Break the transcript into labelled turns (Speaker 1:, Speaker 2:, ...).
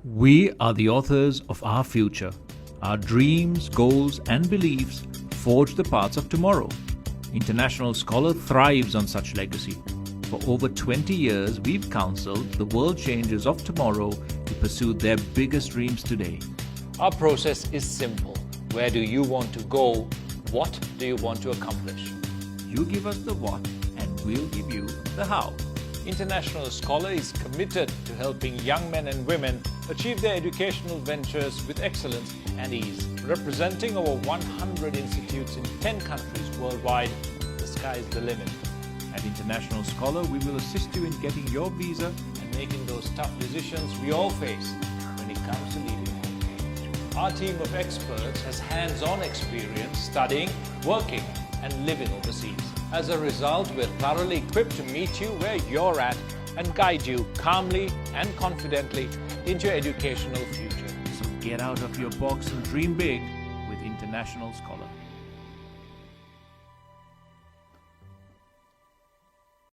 Speaker 1: We are the authors of our future. Our dreams, goals, and beliefs forge the paths of tomorrow. International Scholar thrives on such legacy. For over 20 years, we've counseled the world changers of tomorrow to pursue their biggest dreams today.
Speaker 2: Our process is simple. Where do you want to go? What do you want to accomplish?
Speaker 1: You give us the what, and we'll give you the how.
Speaker 2: International Scholar is committed to helping young men and women achieve their educational ventures with excellence and ease. Representing over 100 institutes in 10 countries worldwide, the sky is the limit.
Speaker 1: At International Scholar, we will assist you in getting your visa
Speaker 2: And making those tough decisions we all face when it comes to leaving. Our team of experts has hands-on experience studying, working, and living overseas. As a result, we're thoroughly equipped to meet you where you're at and guide you calmly and confidently into your educational future.
Speaker 1: So get out of your box and dream big with International Scholar.